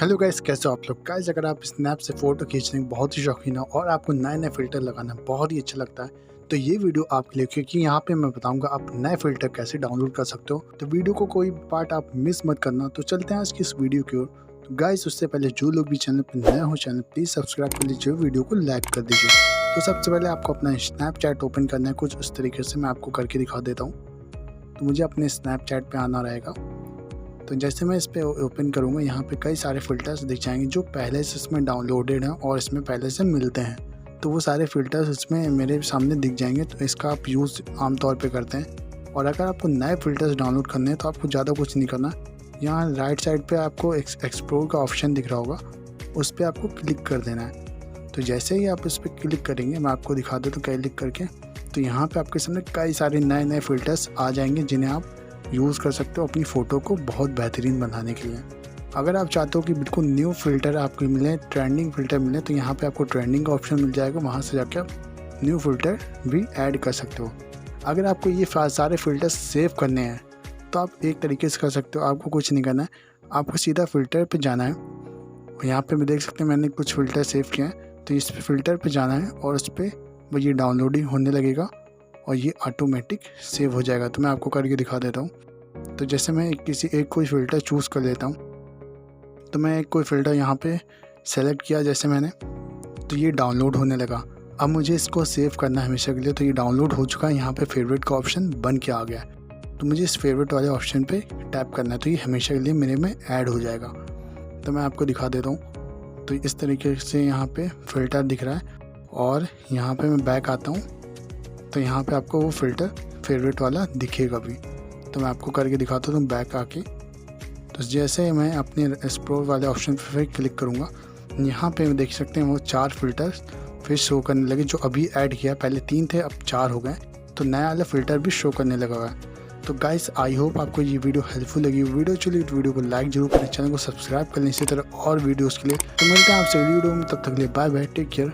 Hello guys, कैसे हो आप लोग। गाइस, अगर आप स्नैप से फ़ोटो खींचने के बहुत ही शौकीन हो और आपको नए-नए फ़िल्टर लगाना बहुत ही अच्छा लगता है, तो ये वीडियो आपके लिए, क्योंकि यहाँ पे मैं बताऊँगा आप नए फ़िल्टर कैसे डाउनलोड कर सकते हो। तो वीडियो को कोई पार्ट आप मिस मत करना। तो चलते हैं आज की इस वीडियो की ओर। तो गाइस, उससे पहले जो लोग भी चैनल पर नए हो, चैनल प्लीज़ सब्सक्राइब कर लीजिए, वीडियो को लाइक कर दीजिए। तो सबसे पहले आपको अपना स्नैपचैट ओपन करना है। कुछ इस तरीके से मैं आपको करके दिखा देता हूँ। तो मुझे अपने स्नैपचैट पे आना रहेगा। तो जैसे मैं इस पे ओपन करूँगा, यहाँ पे कई सारे फ़िल्टर्स दिख जाएँगे जो पहले से इसमें डाउनलोडेड हैं और इसमें पहले से मिलते हैं। तो वो सारे फ़िल्टर्स इसमें मेरे सामने दिख जाएँगे, तो इसका आप यूज़ आम तौर पे करते हैं। और अगर आपको नए फ़िल्टर्स डाउनलोड करने हैं तो आपको ज़्यादा कुछ नहीं करना। यहाँ राइट साइड पे आपको एक्सप्लोर का ऑप्शन दिख रहा होगा, उस पे आपको क्लिक कर देना है। तो जैसे ही आप उस पे क्लिक करेंगे, मैं आपको दिखा देता हूँ क्लिक करके, तो यहाँ पे आपके सामने कई सारे नए-नए फ़िल्टर्स आ जाएँगे जिन्हें आप यूज़ कर सकते हो अपनी फ़ोटो को बहुत बेहतरीन बनाने के लिए। अगर आप चाहते हो कि बिल्कुल न्यू फ़िल्टर आपको मिले, ट्रेंडिंग फ़िल्टर मिले, तो यहाँ पे आपको ट्रेंडिंग का ऑप्शन मिल जाएगा, वहाँ से जाके आप न्यू फ़िल्टर भी ऐड कर सकते हो। अगर आपको ये सारे फ़िल्टर्स सेव करने हैं तो आप एक तरीके से कर सकते हो। आपको कुछ नहीं करना है, आपको सीधा फ़िल्टर पे जाना है। और यहाँ पे मैं देख सकते हैं मैंने कुछ फ़िल्टर सेव किए हैं, तो इस फ़िल्टर पे जाना है और उस पे वो ये डाउनलोडिंग होने लगेगा और ये ऑटोमेटिक सेव हो जाएगा। तो मैं आपको करके दिखा देता हूँ। तो जैसे मैं कोई फ़िल्टर चूज़ कर लेता हूँ, तो मैं कोई फ़िल्टर यहाँ पे सेलेक्ट किया जैसे मैंने, तो ये डाउनलोड होने लगा। अब मुझे इसको सेव करना है हमेशा के लिए, तो ये डाउनलोड हो चुका है। यहाँ पे फेवरेट का ऑप्शन बन के आ गया है, तो मुझे इस फेवरेट वाले ऑप्शन पे टैप करना है, तो ये हमेशा के लिए मेरे में ऐड हो जाएगा। तो मैं आपको दिखा देता हूँ। तो इस तरीके से यहाँ पे फ़िल्टर दिख रहा है और यहाँ पे मैं बैक आता हूँ, तो यहाँ पे आपको वो फ़िल्टर फेवरेट वाला दिखेगा भी। तो मैं आपको करके दिखाता हूँ बैक आके। तो जैसे मैं अपने एक्सप्लोर वाले ऑप्शन पे फिर क्लिक करूँगा, यहाँ पे देख सकते हैं वो 4 फ़िल्टर्स फिर शो करने लगे जो अभी ऐड किया। पहले 3 थे, अब 4 हो गए, तो नया वाला फ़िल्टर भी शो करने लगा है। तो गाइस, आई होप आपको ये वीडियो हेल्पफुल लगी। वीडियो को लाइक जरूर करें, चैनल को सब्सक्राइब कर लें इसी तरह और वीडियोज़ के लिए। तो मिलते हैं आपसे अगली वीडियो में, तब तक के लिए बाय बाय, टेक केयर।